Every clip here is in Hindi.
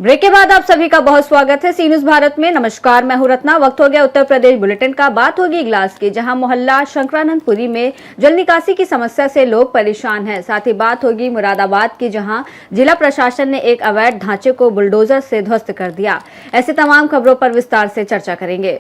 ब्रेक के बाद आप सभी का बहुत स्वागत है सी न्यूज भारत में। नमस्कार, मैं हूं रत्ना। वक्त हो गया उत्तर प्रदेश बुलेटिन का। बात होगी इगलास की, जहां मोहल्ला शंकरानंदपुरी में जल निकासी की समस्या से लोग परेशान हैं। साथ ही बात होगी मुरादाबाद की, जहां जिला प्रशासन ने एक अवैध ढांचे को बुलडोजर से ध्वस्त कर दिया। ऐसी तमाम खबरों पर विस्तार से चर्चा करेंगे।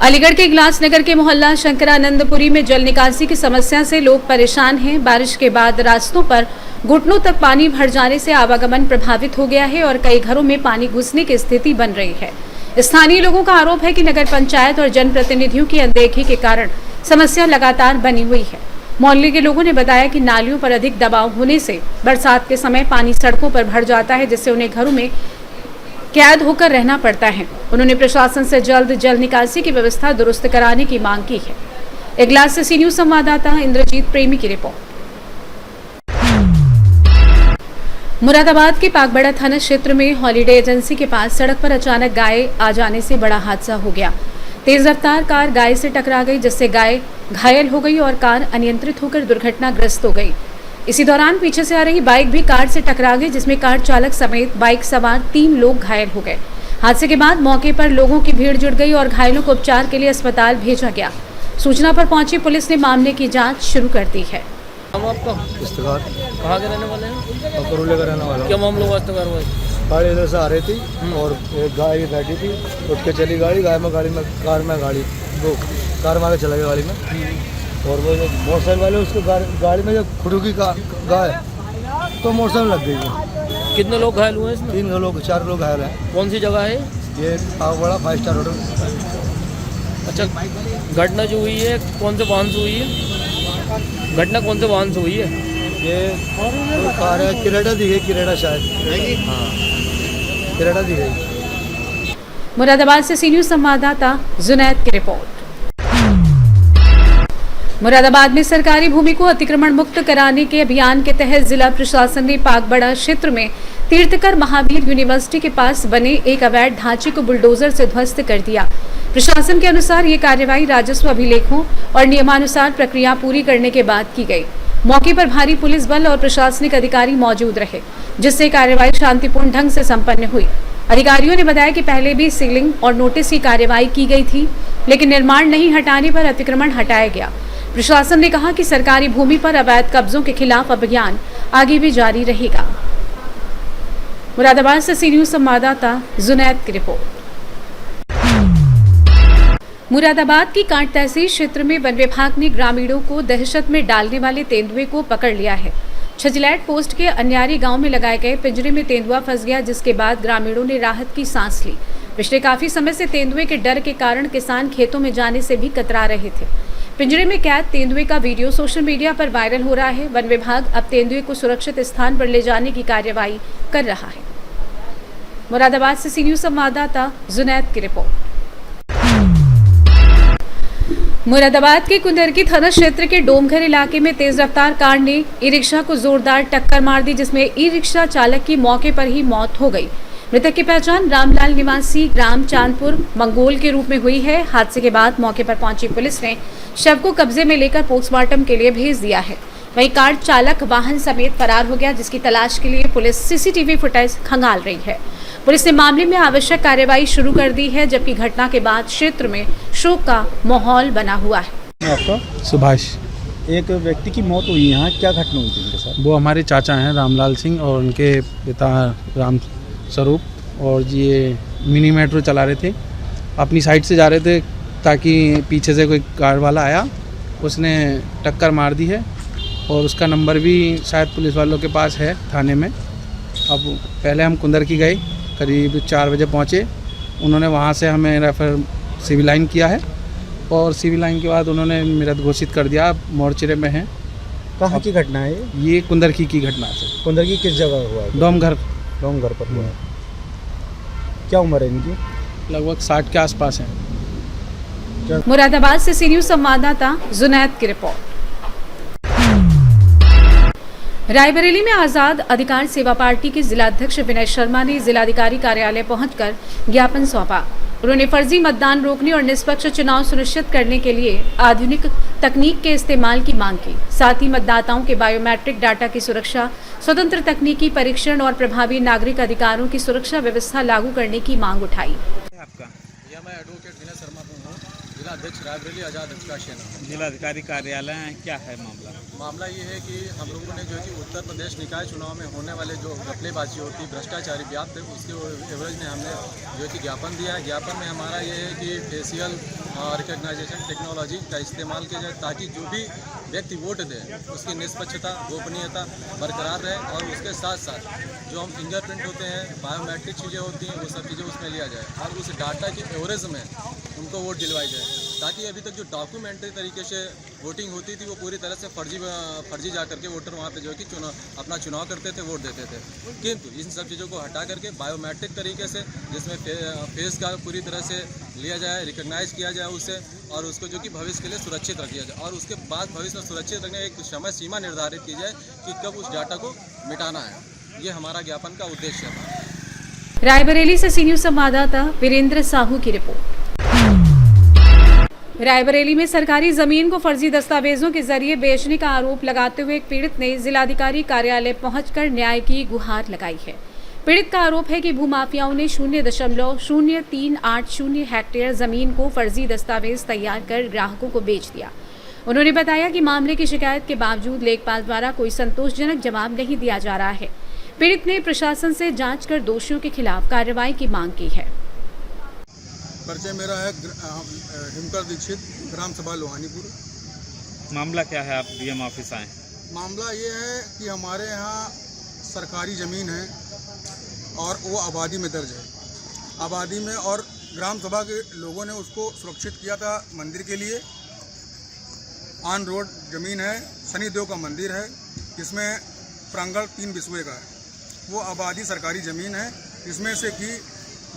अलीगढ़ के इगलास नगर के मोहल्ला शंकरानंदपुरी में जल निकासी की समस्या से लोग परेशान हैं। बारिश के बाद रास्तों पर घुटनों तक पानी भर जाने से आवागमन प्रभावित हो गया है और कई घरों में पानी घुसने की स्थिति बन रही है। स्थानीय लोगों का आरोप है कि नगर पंचायत और जनप्रतिनिधियों की अनदेखी के कारण समस्या लगातार बनी हुई है। मोहल्ले के लोगों ने बताया कि नालियों पर अधिक दबाव होने से बरसात के समय पानी सड़कों पर भर जाता है, जिससे उन्हें घरों में कैद होकर रहना पड़ता है। उन्होंने प्रशासन से जल्द जल निकासी की व्यवस्था दुरुस्त कराने की मांग की है। इगलास से सी न्यूज संवाददाता इंद्रजीत प्रेमी की रिपोर्ट। मुरादाबाद के पाकबड़ा थाना क्षेत्र में हॉलीडे एजेंसी के पास सड़क पर अचानक गाय आ जाने से बड़ा हादसा हो गया। तेज रफ्तार कार गाय से टकरा गई, जिससे गाय घायल हो गई और कार अनियंत्रित होकर दुर्घटनाग्रस्त हो गई। इसी दौरान पीछे से आ रही बाइक भी कार से टकरा गई, जिसमें कार चालक समेत बाइक सवार 3 लोग घायल हो गए। हादसे के बाद मौके पर लोगों की भीड़ जुट गई और घायलों को उपचार के लिए अस्पताल भेजा गया। सूचना पर पहुंची पुलिस ने मामले की जांच शुरू कर दी है। आपका इस्तेकार कहाँ के रहने वाले हैं? करोले का रहने वाला। क्या मामला हुआ इस्तेकार हुआ? गाड़ी इधर से आ रही थी और एक गाय बैठी थी, उठ के चली गाड़ी। कार में वो कार में आगे चला गया गाड़ी में, और वो जो मोटरसाइकिल वाले उसको गाड़ी में जो खुडुकी का गाय तो मोटरसाइकिल लग गई है। कितने लोग घायल हुए हैं इसमें? 3 लोग 4 लोग घायल हैं। कौन सी जगह है ये बड़ा 5 स्टार होटल। अच्छा, घटना जो हुई है कौन से वाहन से हुई है? घटना कौन से वाहन से हुई है? ये तो कार है, किरेटा दी गई, किरेटा शायद, हाँ किरेटा दी गई। मुरादाबाद से सी न्यूज संवाददाता जुनैद की रिपोर्ट। मुरादाबाद में सरकारी भूमि को अतिक्रमण मुक्त कराने के अभियान के तहत जिला प्रशासन ने पाकबड़ा क्षेत्र में तीर्थकर महावीर यूनिवर्सिटी के पास बने एक अवैध ढांचे को बुलडोजर से ध्वस्त कर दिया। प्रशासन के अनुसार ये कार्रवाई राजस्व अभिलेखों और नियमानुसार प्रक्रिया पूरी करने के बाद की गई। मौके पर भारी पुलिस बल और प्रशासनिक अधिकारी मौजूद रहे, जिससे कार्रवाई शांतिपूर्ण ढंग से संपन्न हुई। अधिकारियों ने बताया कि पहले भी सीलिंग और नोटिस की कार्रवाई की गई थी, लेकिन निर्माण नहीं हटाने पर अतिक्रमण हटाया गया। प्रशासन ने कहा कि सरकारी भूमि पर अवैध कब्जों के खिलाफ अभियान आगे भी जारी रहेगा। मुरादाबाद से सी न्यूज संवाददाता जुनैद की रिपोर्ट। मुरादाबाद की कांट तहसील क्षेत्र में वन विभाग ने ग्रामीणों को दहशत में डालने वाले तेंदुए को पकड़ लिया है। छजलैट पोस्ट के अन्यारी गांव में लगाए गए पिंजरे में तेंदुआ फंस गया, जिसके बाद ग्रामीणों ने राहत की सांस ली। पिछले काफी समय से तेंदुए के डर के कारण किसान खेतों में जाने से भी कतरा रहे थे। पिंजरे में कैद तेंदुए का वीडियो सोशल मीडिया पर वायरल हो रहा है। वन विभाग अब तेंदुए को सुरक्षित स्थान पर ले जाने की कार्यवाही कर रहा है। मुरादाबाद से सी न्यूज संवाददाता जुनैद की रिपोर्ट। मुरादाबाद के कुंदरकी थाना क्षेत्र के डोमघर इलाके में तेज रफ्तार कार ने ई रिक्शा को जोरदार टक्कर मार दी, जिसमें ई रिक्शा चालक की मौके पर ही मौत हो गई। मृतक की पहचान रामलाल निवासी ग्राम चांदपुर मंगोल के रूप में हुई है। हादसे के बाद मौके पर पहुंची पुलिस ने शव को कब्जे में लेकर पोस्टमार्टम के लिए भेज दिया है। वहीं कार चालक वाहन समेत फरार हो गया, जिसकी तलाश के लिए पुलिस सीसीटीवी फुटेज खंगाल रही है। पुलिस ने मामले में आवश्यक कार्रवाई शुरू कर दी है, जबकि घटना के बाद क्षेत्र में शोक का माहौल बना हुआ है। आपका सुभाष, एक व्यक्ति की मौत हुई यहाँ, क्या घटना हुई थी उनके साथ? वो हमारे चाचा हैं रामलाल सिंह, और उनके पिता राम स्वरूप, और ये मिनी मेट्रो चला रहे थे। अपनी साइड से जा रहे थे, ताकि पीछे से कोई कार वाला आया, उसने टक्कर मार दी है, और उसका नंबर भी शायद पुलिस वालों के पास है थाने में। अब पहले हम कुंदर की गए, करीब 4 बजे पहुँचे। उन्होंने वहाँ से हमें रेफर सिविल लाइन किया है, और सिविल लाइन के बाद उन्होंने मृत घोषित कर दिया। मोर्चरे में है। कहाँ की घटना है ये कुंदरकी की घटना है। कुंदरकी किस जगह हुआ है? डोमघर पर हुआ है। क्या उम्र है इनकी? लगभग 60 के आसपास है। मुरादाबाद से सी न्यूज संवाददाता जुनैद की रिपोर्ट। रायबरेली में आजाद अधिकार सेवा पार्टी के जिलाध्यक्ष विनय शर्मा ने जिलाधिकारी कार्यालय पहुंचकर ज्ञापन सौंपा। उन्होंने फर्जी मतदान रोकने और निष्पक्ष चुनाव सुनिश्चित करने के लिए आधुनिक तकनीक के इस्तेमाल की मांग की। साथ ही मतदाताओं के बायोमेट्रिक डाटा की सुरक्षा, स्वतंत्र तकनीकी परीक्षण और प्रभावी नागरिक अधिकारों की सुरक्षा व्यवस्था लागू करने की मांग उठाई। आपका या मैं एडवोकेट विनय शर्मा हूँ, जिला अध्यक्ष रायबरेली आज़ाद एक्सप्रेशन। जिलाधिकारी कार्यालय, क्या है मामला ये है कि हम लोगों ने जो है कि उत्तर प्रदेश निकाय चुनाव में होने वाले जो घपलेबाजी होती, भ्रष्टाचारी व्याप्त है, उसके एवरेज में हमने जो है कि ज्ञापन दिया है। ज्ञापन में हमारा ये है कि फेशियल रिकग्नाइजेशन टेक्नोलॉजी का इस्तेमाल किया जाए ताकि जो भी व्यक्ति वोट दे उसकी निष्पक्षता, गोपनीयता बरकरार रहे, और उसके साथ साथ जो हम फिंगरप्रिंट होते हैं, बायोमेट्रिक चीज़ें होती हैं, वो सब चीज़ें उसमें लिया जाए और उस डाटा की एवरेज में उनको वोट दिलवाई जाए, ताकि अभी तक जो डॉक्यूमेंट्री तरीके से वोटिंग होती थी वो पूरी तरह से फर्जी जा करके वोटर वहाँ पे जो है कि अपना चुनाव करते थे, वोट देते थे। किंतु इन सब चीज़ों को हटा करके बायोमेट्रिक तरीके से, जिसमें फेस का पूरी तरह से लिया जाए, रिकग्नाइज किया जाए उसे, और उसको जो कि भविष्य के लिए सुरक्षित रखा जाए, और उसके बाद भविष्य में सुरक्षित रखने एक समय सीमा निर्धारित की जाए कि कब उस डाटा को मिटाना है। ये हमारा ज्ञापन का उद्देश्य है। रायबरेली से सी न्यूज़ संवाददाता वीरेंद्र साहू की रिपोर्ट। रायबरेली में सरकारी जमीन को फर्जी दस्तावेजों के जरिए बेचने का आरोप लगाते हुए एक पीड़ित ने जिलाधिकारी कार्यालय पहुंचकर न्याय की गुहार लगाई है। पीड़ित का आरोप है कि भूमाफियाओं ने 0.0380 हेक्टेयर जमीन को फर्जी दस्तावेज तैयार कर ग्राहकों को बेच दिया। उन्होंने बताया कि मामले की शिकायत के बावजूद लेखपाल द्वारा कोई संतोषजनक जवाब नहीं दिया जा रहा है। पीड़ित ने प्रशासन से जांच कर दोषियों के खिलाफ कार्रवाई की मांग की है। परिचय मेरा है हिमकर दीक्षित, ग्राम सभा लोहानीपुर। मामला क्या है, आप डीएम ऑफिस आए? मामला ये है कि हमारे यहाँ सरकारी ज़मीन है और वो आबादी में दर्ज है। आबादी में, और ग्राम सभा के लोगों ने उसको सुरक्षित किया था मंदिर के लिए। ऑन रोड ज़मीन है, शनिदेव का मंदिर है, जिसमें प्रांगण 3 बिस्वे का है। वो आबादी सरकारी ज़मीन है, जिसमें से कि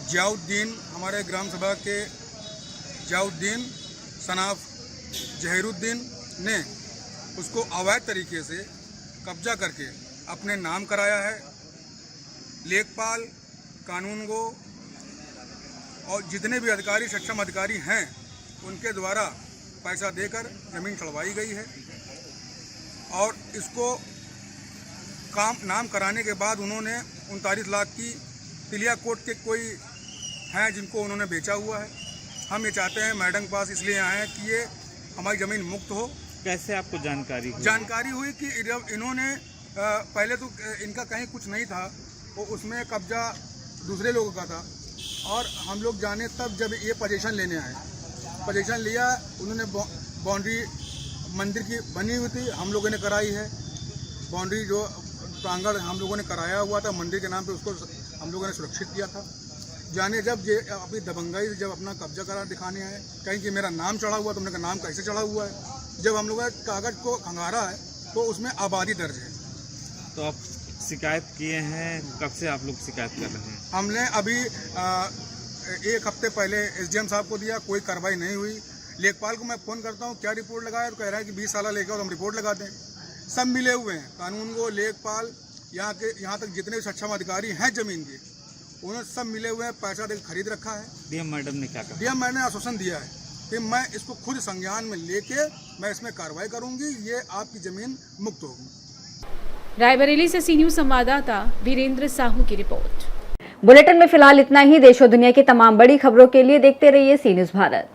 जियाउद्दीन, हमारे ग्राम सभा के जियाउद्दीन सनाफ जहीरुद्दीन ने उसको अवैध तरीके से कब्जा करके अपने नाम कराया है। लेखपाल, कानूनगो और जितने भी अधिकारी, सक्षम अधिकारी हैं, उनके द्वारा पैसा देकर ज़मीन चढ़वाई गई है, और इसको नाम कराने के बाद उन्होंने 39 लाख की तिलिया कोट के कोई हैं जिनको उन्होंने बेचा हुआ है। हम ये चाहते हैं, मैडम के पास इसलिए आए हैं कि ये हमारी ज़मीन मुक्त हो। कैसे आपको जानकारी हुई कि इन्होंने पहले तो इनका कहीं कुछ नहीं था, वो उसमें कब्जा दूसरे लोगों का था, और हम लोग जाने तब जब ये पोजीशन लेने आए, पोजीशन लिया, उन्होंने बाउंड्री मंदिर की बनी हुई थी, हम लोगों ने कराई है। बाउंड्री जो प्रांगण हम लोगों ने कराया हुआ था मंदिर के नाम पे, उसको हम लोगों ने सुरक्षित किया था। जाने जब ये अपनी दबंगाई जब अपना कब्जा करा दिखाने आए, कहीं कि मेरा नाम चढ़ा हुआ, तुमने का नाम कैसे चढ़ा हुआ है? जब हम लोगों ने कागज़ को खंगारा है तो उसमें आबादी दर्ज है। तो आप शिकायत किए हैं, कब से आप लोग शिकायत कर रहे हैं? हमने अभी 1 हफ्ते पहले SDM साहब को दिया, कोई कार्रवाई नहीं हुई। लेखपाल को मैं फ़ोन करता हूँ, क्या रिपोर्ट लगाया, तो कह रहा है कि 20 साल लेकर तो हम रिपोर्ट लगा दें। सब मिले हुए हैं, कानूनगो, लेखपाल, यहाँ तक जितने भी सक्षम अधिकारी हैं ज़मीन के, उन्होंने सब मिले हुए हैं, पैसा देकर खरीद रखा है। डीएम मैडम ने क्या कहा? डीएम मैडम ने आश्वासन दिया है कि मैं इसको खुद संज्ञान में लेके मैं इसमें कार्रवाई करूंगी, ये आपकी ज़मीन मुक्त होगी। रायबरेली से सी न्यूज़ संवाददाता वीरेंद्र साहू की रिपोर्ट। बुलेटिन में फिलहाल इतना ही। देश और दुनिया की तमाम बड़ी खबरों के लिए देखते रहिए सी न्यूज़ भारत।